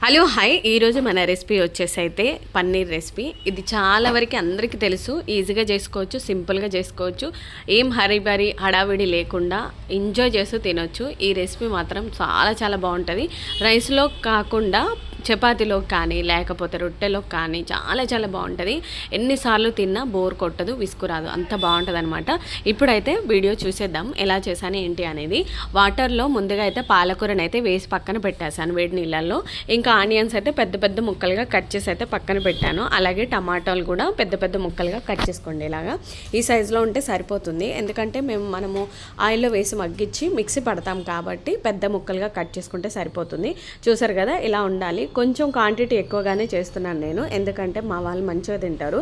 Hello hi, ఈరోజు మన recipe వచ్చేసి అయితే పన్నీర్ రెసిపీ. ఇది చాలా వరకు అందరికీ తెలుసు, ఈజీగా చేసుకోవచ్చు, సింపుల్గా చేసుకోవచ్చు, ఏం హరిబరి హడావిడి లేకుండా ఎంజాయ్ చేస్తూ తినొచ్చు. ఈ రెసిపీ మాత్రం చాలా చాలా బాగుంటుంది. రైస్లో కాకుండా చపాతీలో కానీ లేకపోతే రొట్టెలో కానీ చాలా చాలా బాగుంటుంది. ఎన్నిసార్లు తిన్నా బోర్ కొట్టదు, విసుకురాదు, అంత బాగుంటుంది అనమాట. ఇప్పుడైతే వీడియో చూసేద్దాం ఎలా చేశాను ఏంటి అనేది. వాటర్లో ముందుగా అయితే పాలకూరని అయితే వేసి పక్కన పెట్టేశాను వేడి నీళ్ళల్లో. ఇంకా ఆనియన్స్ అయితే పెద్ద పెద్ద ముక్కలుగా కట్ చేసి అయితే పక్కన పెట్టాను. అలాగే టమాటాలు కూడా పెద్ద పెద్ద ముక్కలుగా కట్ చేసుకోండి. ఇలాగా ఈ సైజులో ఉంటే సరిపోతుంది, ఎందుకంటే మనము ఆయిల్లో వేసి మగ్గించి మిక్సీ పడతాం కాబట్టి పెద్ద ముక్కలుగా కట్ చేసుకుంటే సరిపోతుంది. చూసారు కదా, ఇలా ఉండాలి. కొంచెం క్వాంటిటీ ఎక్కువగానే చేస్తున్నాను నేను, ఎందుకంటే మా వాళ్ళు మంచిగా తింటారు.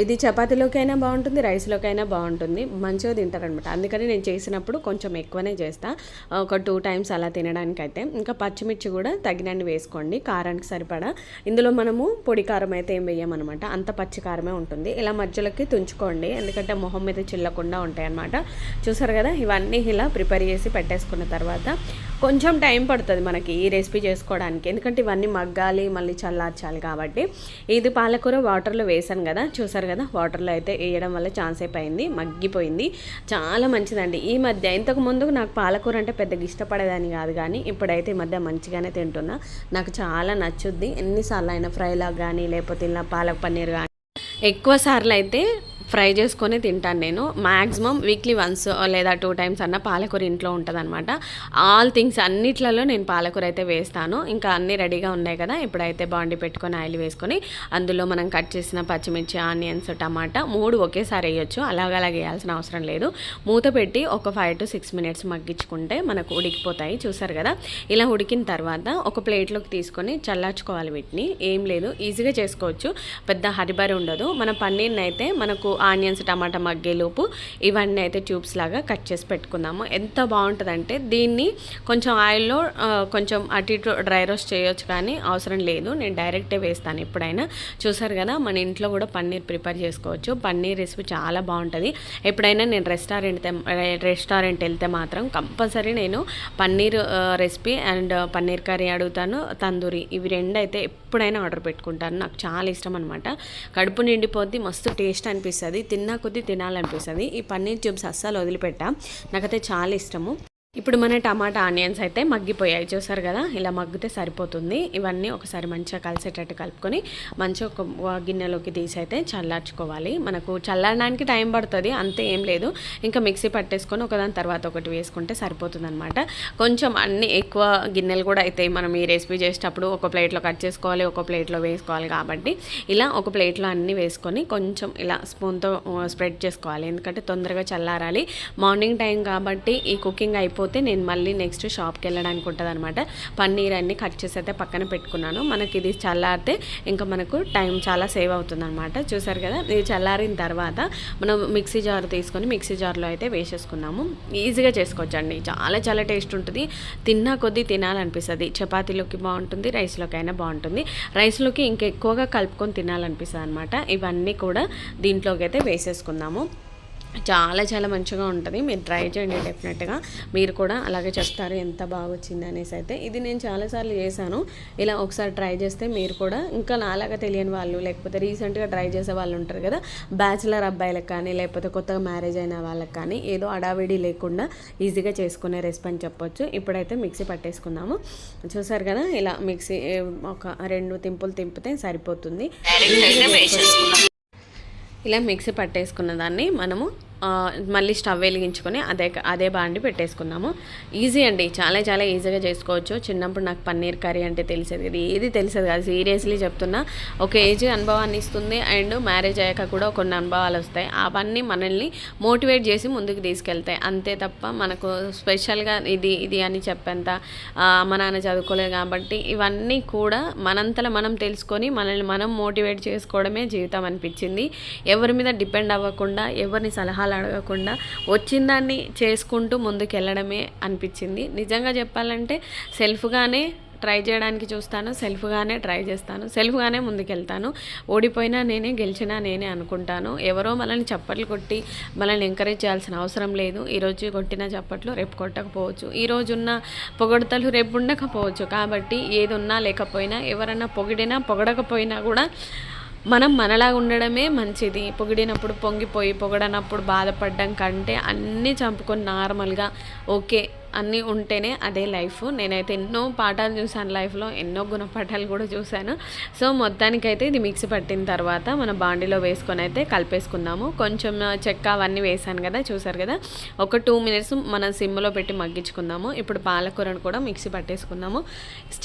ఇది చపాతీలోకైనా బాగుంటుంది, రైస్లోకైనా బాగుంటుంది, మంచిగా తింటారు అనమాట. అందుకని నేను చేసినప్పుడు కొంచెం ఎక్కువనే చేస్తాను, ఒక 2 times అలా తినడానికైతే. ఇంకా పచ్చిమిర్చి కూడా తగినన్ని వేసుకోండి, కారానికి సరిపడా. ఇందులో మనము పొడి కారం అయితే ఏం వేయమన్నమాట, అంత పచ్చి కారమే ఉంటుంది. ఇలా మధ్యలోకి తుంచుకోండి, ఎందుకంటే మొహం మీద చిల్లకుండా ఉంటాయి అన్నమాట. చూసారు కదా, ఇవన్నీ ఇలా ప్రిపేర్ చేసి పెట్టేసుకున్న తర్వాత కొంచెం టైం పడుతుంది మనకి ఈ రెసిపీ చేసుకోవడానికి, ఎందుకంటే ఇవన్నీ మగ్గాలి, మళ్ళీ చల్లార్చాలి కాబట్టి. ఇది పాలకూర వాటర్లో వేసాను కదా, చూసారు కదా, వాటర్లో అయితే వేయడం వల్ల ఛాన్స్ అయిపోయింది, మగ్గిపోయింది. చాలా మంచిదండి. ఈ మధ్య ఇంతకు ముందు నాకు పాలకూర అంటే పెద్దగా ఇష్టపడేదాన్ని కాదు, కానీ ఇప్పుడైతే ఈ మధ్య మంచిగానే తింటున్నా. నాకు చాలా నచ్చుద్ది. ఎన్నిసార్లు అయినా ఫ్రైలాగా కానీ లేకపోతే ఇలా పాలక్ పన్నీర్ కానీ ఎక్కువ సార్లు అయితే ఫ్రై చేసుకొని తింటాను నేను. మ్యాక్సిమం వీక్లీ వన్స్ లేదా 2 times అన్న పాలకూర ఇంట్లో ఉంటుంది అనమాట. ఆల్ థింగ్స్ అన్నిట్లలో నేను పాలకూర అయితే వేస్తాను. ఇంకా అన్నీ రెడీగా ఉన్నాయి కదా, ఇప్పుడైతే బాండి పెట్టుకొని ఆయిల్ వేసుకొని అందులో మనం కట్ చేసిన పచ్చిమిర్చి, ఆనియన్స్, టమాటా 3 ఒకేసారి వేయొచ్చు, అలాగే వేయాల్సిన అవసరం లేదు. మూత పెట్టి ఒక 5 to 6 minutes మగ్గించుకుంటే మనకు ఉడికిపోతాయి. చూసారు కదా, ఇలా ఉడికిన తర్వాత ఒక ప్లేట్లోకి తీసుకొని చల్లార్చుకోవాలి వీటిని. ఏం లేదు, ఈజీగా చేసుకోవచ్చు, పెద్ద హరిబరి ఉండదు. మన పన్నీర్ని అయితే మనకు ఆనియన్స్, టమాటా మగ్గేలోపు ఇవన్నీ అయితే ట్యూబ్స్ లాగా కట్ చేసి పెట్టుకుందాము. ఎంత బాగుంటుందంటే దీన్ని కొంచెం ఆయిల్లో కొంచెం అటు ఇటు డ్రై రోస్ట్ చేయొచ్చు, కానీ అవసరం లేదు, నేను డైరెక్టే వేస్తాను ఎప్పుడైనా. చూసారు కదా, మన ఇంట్లో కూడా పన్నీర్ ప్రిపేర్ చేసుకోవచ్చు. పన్నీర్ రెసిపీ చాలా బాగుంటుంది. ఎప్పుడైనా నేను రెస్టారెంట్ వెళ్తే మాత్రం కంపల్సరీ నేను paneer recipe and paneer curry అడుగుతాను, తందూరి, ఇవి 2 అయితే ఎప్పుడైనా ఆర్డర్ పెట్టుకుంటాను. నాకు చాలా ఇష్టం అనమాట. కడుపు నిండిపోద్ది, మస్తు టేస్ట్ అనిపిస్తుంది, తిన్నా కొద్దీ తినాలనిపిస్తుంది. ఈ పన్నీర్ ట్యూబ్స్ అస్సలు వదిలిపెట్టా, నాకైతే చాలా ఇష్టము. ఇప్పుడు మన టమాటా ఆనియన్స్ అయితే మగ్గిపోయాయి. చూసారు కదా, ఇలా మగ్గితే సరిపోతుంది. ఇవన్నీ ఒకసారి మంచిగా కలిసేటట్టు కలుపుకొని మంచిగా ఒక గిన్నెలోకి తీసి అయితే చల్లార్చుకోవాలి. మనకు చల్లారడానికి టైం పడుతుంది, అంతే, ఏం లేదు. ఇంకా మిక్సీ పట్టేసుకొని ఒకదాని తర్వాత ఒకటి వేసుకుంటే సరిపోతుంది అనమాట. కొంచెం అన్ని ఎక్కువ గిన్నెలు కూడా అయితే మనం ఈ రెసిపీ చేసేటప్పుడు ఒక ప్లేట్లో కట్ చేసుకోవాలి, ఒక ప్లేట్లో వేసుకోవాలి, కాబట్టి ఇలా ఒక ప్లేట్లో అన్నీ వేసుకొని కొంచెం ఇలా స్పూన్తో స్ప్రెడ్ చేసుకోవాలి, ఎందుకంటే తొందరగా చల్లారాలి. మార్నింగ్ టైం కాబట్టి ఈ కుకింగ్ అయిపోతే నేను మళ్ళీ నెక్స్ట్ షాప్కి వెళ్ళడానికి ఉంటుంది అనమాట. పన్నీర్ అన్ని కట్ చేసి అయితే పక్కన పెట్టుకున్నాను. మనకి ఇది చల్లారితే ఇంకా మనకు టైం చాలా సేవ్ అవుతుంది అనమాట. చూసారు కదా, ఇది చల్లారిన తర్వాత మనం మిక్సీ జార్ తీసుకొని మిక్సీ జార్లో అయితే వేసేసుకున్నాము. ఈజీగా చేసుకోవచ్చండి, చాలా చాలా టేస్ట్ ఉంటుంది, తిన్నా కొద్దీ తినాలనిపిస్తుంది. చపాతీలోకి బాగుంటుంది, రైస్లోకి అయినా బాగుంటుంది. రైస్లోకి ఇంకా ఎక్కువగా కలుపుకొని తినాలనిపిస్తుంది అనమాట. ఇవన్నీ కూడా దీంట్లోకి అయితే వేసేసుకుందాము. చాలా చాలా మంచిగా ఉంటుంది, మీరు ట్రై చేయండి డెఫినెట్గా. మీరు కూడా అలాగే చెప్తారు ఎంత బాగా వచ్చింది అనేసి. అయితే ఇది నేను చాలాసార్లు చేశాను. ఇలా ఒకసారి ట్రై చేస్తే మీరు కూడా, ఇంకా నాలాగా తెలియని వాళ్ళు లేకపోతే రీసెంట్గా ట్రై చేసే వాళ్ళు ఉంటారు కదా, బ్యాచిలర్ అబ్బాయిలకు కానీ లేకపోతే కొత్తగా మ్యారేజ్ అయిన వాళ్ళకి కానీ ఏదో అడావిడి లేకుండా ఈజీగా చేసుకునే రెసిపీ అని చెప్పొచ్చు. ఇప్పుడైతే మిక్సీ పట్టేసుకుందాము. చూసారు కదా, ఇలా మిక్సీ ఒక 2 తింపులు తింపితే సరిపోతుంది. ఇలా మిక్సీ పట్టేసుకున్న దాన్ని మనము మళ్ళీ స్టవ్ వెలిగించుకొని అదే బాండి పెట్టేసుకుందాము. ఈజీ అండి, చాలా చాలా ఈజీగా చేసుకోవచ్చు. చిన్నప్పుడు నాకు పన్నీర్ కర్రీ అంటే తెలిసేది కదా, ఏది తెలిసేది కాదు, సీరియస్లీ చెప్తున్నా. ఒక ఏజ్ అనుభవాన్ని ఇస్తుంది, అండ్ మ్యారేజ్ అయ్యాక కూడా కొన్ని అనుభవాలు వస్తాయి. అవన్నీ మనల్ని మోటివేట్ చేసి ముందుకు తీసుకెళ్తాయి, అంతే తప్ప మనకు స్పెషల్గా ఇది అని చెప్పేంత మా నాన్న చదువుకోలేదు కాబట్టి ఇవన్నీ కూడా మనంతలో మనం తెలుసుకొని మనల్ని మనం మోటివేట్ చేసుకోవడమే జీవితం అనిపించింది. ఎవరి మీద డిపెండ్ అవ్వకుండా, ఎవరిని సలహాలు అడగకుండా వచ్చిందాన్ని చేసుకుంటూ ముందుకు వెళ్ళడమే అనిపించింది. నిజంగా చెప్పాలంటే సెల్ఫ్గానే ట్రై చేయడానికి చూస్తాను, సెల్ఫ్గానే ట్రై చేస్తాను, సెల్ఫ్గానే ముందుకెళ్తాను. ఓడిపోయినా నేనే, గెలిచినా నేనే అనుకుంటాను. ఎవరో మనల్ని చప్పట్లు కొట్టి మనల్ని ఎంకరేజ్ చేయాల్సిన అవసరం లేదు. ఈరోజు కొట్టిన చప్పట్లు రేపు కొట్టకపోవచ్చు, ఈరోజున్న పొగడతలు రేపు ఉండకపోవచ్చు. కాబట్టి ఏది ఉన్నా లేకపోయినా, ఎవరన్నా పొగిడినా పొగడకపోయినా కూడా మనం మనలా ఉండడమే మంచిది. పొగిడినప్పుడు పొంగిపోయి, పొగడనప్పుడు బాధపడడం కంటే అన్నీ చంపుకొని నార్మల్గా ఓకే అన్నీ ఉంటేనే అదే లైఫ్. నేనైతే ఎన్నో పాఠాలు చూశాను లైఫ్లో, ఎన్నో గుణపాఠాలు కూడా చూశాను. సో మొత్తానికైతే ఇది మిక్సీ పట్టిన తర్వాత మన బాండిలో వేసుకొని అయితే కలిపేసుకుందాము. కొంచెం చెక్క అవన్నీ వేసాను కదా, చూసారు కదా. ఒక 2 మినిట్స్ మనం సిమ్లో పెట్టి మగ్గించుకుందాము. ఇప్పుడు పాలకూరను కూడా మిక్సీ పట్టేసుకుందాము.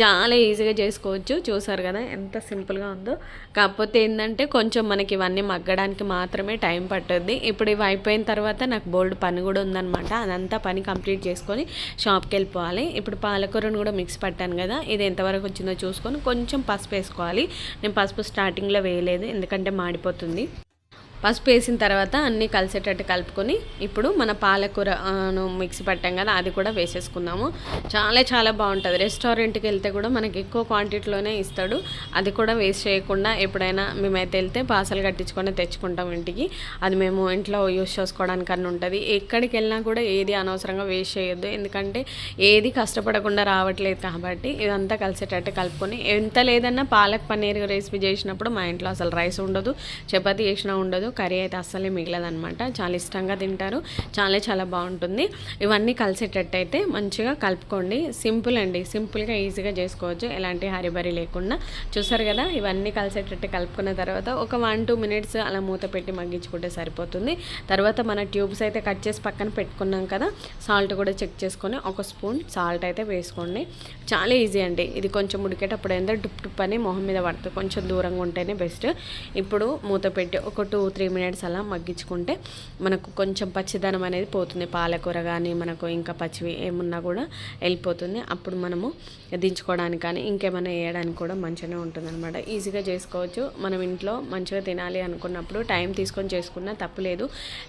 చాలా ఈజీగా చేసుకోవచ్చు, చూసారు కదా ఎంత సింపుల్గా ఉందో. కాకపోతే ఏంటంటే కొంచెం మనకి ఇవన్నీ మగ్గడానికి మాత్రమే టైం పట్టుద్ది. ఇప్పుడు ఇవి అయిపోయిన తర్వాత నాకు బోల్డ్ పని కూడా ఉందన్నమాట. అదంతా పని కంప్లీట్ చేసుకొని షాప్కి వెళ్ళిపోవాలి. ఇప్పుడు పాలకూరను కూడా మిక్స్ పట్టాను కదా, ఇది ఎంతవరకు వచ్చిందో చూసుకొని కొంచెం పసుపు వేసుకోవాలి. నేను పసుపు స్టార్టింగ్లో వేయలేదు ఎందుకంటే మాడిపోతుంది. పసుపు వేసిన తర్వాత అన్నీ కలిసేటట్టు కలుపుకొని ఇప్పుడు మన పాలకూరను మిక్సీ పట్టాం కదా అది కూడా వేసేసుకుందాము. చాలా బాగుంటుంది. రెస్టారెంట్కి వెళ్తే కూడా మనకి ఎక్కువ క్వాంటిటీలోనే ఇస్తాడు. అది కూడా వేస్ట్ చేయకుండా ఎప్పుడైనా మేమైతే వెళ్తే పార్సల్ కట్టించుకొని తెచ్చుకుంటాం ఇంటికి. అది మేము ఇంట్లో యూస్ చేసుకోవడానికి అన్నీ ఉంటుంది. ఎక్కడికి వెళ్ళినా కూడా ఏది అనవసరంగా వేస్ట్ చేయొద్దు, ఎందుకంటే ఏది కష్టపడకుండా రావట్లేదు. కాబట్టి ఇదంతా కలిసేటట్టు కలుపుకొని, ఎంత లేదన్నా పాలక్ పన్నీర్ రెసిపీ చేసినప్పుడు మా ఇంట్లో అసలు రైస్ ఉండదు, చపాతీ చేసినా ఉండదు, కర్రీ అయితే అస్సలే మిగలదనమాట. చాలా ఇష్టంగా తింటారు. చాలా బాగుంటుంది. ఇవన్నీ కలిసేటట్టు అయితే మంచిగా కలుపుకోండి. సింపుల్ అండి, సింపుల్గా ఈజీగా చేసుకోవచ్చు, ఎలాంటి హరిబరి లేకుండా. చూసారు కదా, ఇవన్నీ కలిసేటట్టు కలుపుకున్న తర్వాత ఒక 1-2 మినిట్స్ అలా మూత పెట్టి మగ్గించుకుంటే సరిపోతుంది. తర్వాత మన ట్యూబ్స్ అయితే కట్ చేసి పక్కన పెట్టుకున్నాం కదా, సాల్ట్ కూడా చెక్ చేసుకొని 1 స్పూన్ సాల్ట్ అయితే వేసుకోండి. చాలా ఈజీ అండి ఇది. కొంచెం ఉడికేటప్పుడు ఏంటంటే డుప్ అని మొహం మీద పడుతుంది, కొంచెం దూరంగా ఉంటేనే బెస్ట్. ఇప్పుడు మూత పెట్టి ఒక 2-3 మినిట్స్ అలా మగ్గించుకుంటే మనకు కొంచెం పచ్చిదనం అనేది పోతుంది. పాలకూర కానీ మనకు ఇంకా పచ్చివి ఏమున్నా కూడా వెళ్ళిపోతుంది. అప్పుడు మనము దించుకోవడానికి కానీ ఇంకేమైనా వేయడానికి కూడా మంచిగానే ఉంటుంది అనమాట. ఈజీగా చేసుకోవచ్చు. మనం ఇంట్లో మంచిగా తినాలి అనుకున్నప్పుడు టైం తీసుకొని చేసుకున్నా తప్పులేదు.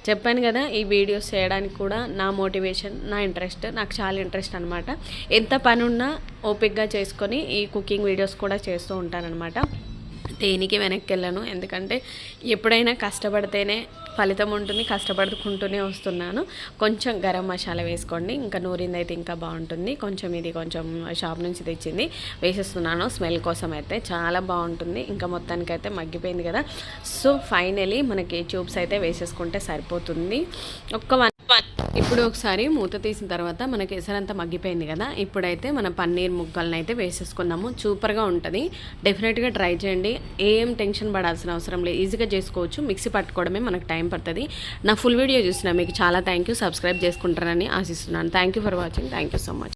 చెప్పాను కదా, ఈ వీడియోస్ చేయడానికి కూడా నా మోటివేషన్, నా ఇంట్రెస్ట్, నాకు చాలా ఇంట్రెస్ట్ అనమాట. ఎంత పని ఉన్నా ఓపిక్గా చేసుకొని ఈ కుకింగ్ వీడియోస్ కూడా చేస్తూ ఉంటానన్నమాట. దేనికి వెనక్కి వెళ్ళను, ఎందుకంటే ఎప్పుడైనా కష్టపడితేనే ఫలితం ఉంటుంది. కష్టపడుకుంటూనే వస్తున్నాను. కొంచెం గరం మసాలా వేసుకోండి, ఇంకా నూరింది అయితే ఇంకా బాగుంటుంది. ఇది కొంచెం షాప్ నుంచి తెచ్చింది వేసేస్తున్నాను స్మెల్ కోసం. అయితే చాలా బాగుంటుంది. ఇంకా మొత్తానికైతే మగ్గిపోయింది కదా. సో ఫైనలీ మనకి ట్యూబ్స్ అయితే వేసేసుకుంటే సరిపోతుంది. ఇప్పుడు ఒకసారి మూత తీసిన తర్వాత మనకి ఎసరంతా మగ్గిపోయింది కదా. ఇప్పుడైతే మన పన్నీర్ ముక్కలను అయితే వేసేసుకున్నాము. సూపర్గా ఉంటుంది. డెఫినెట్గా ట్రై చేయండి. ఏం టెన్షన్ పడాల్సిన అవసరం లేదు, ఈజీగా చేసుకోవచ్చు. మిక్సీ పట్టుకోవడమే మనకు టైం పడుతుంది. నా ఫుల్ వీడియో చూసిన మీకు చాలా థ్యాంక్ యూ. సబ్స్క్రైబ్ చేసుకుంటారని ఆశిస్తున్నాను. Thank you for watching. Thank you so much.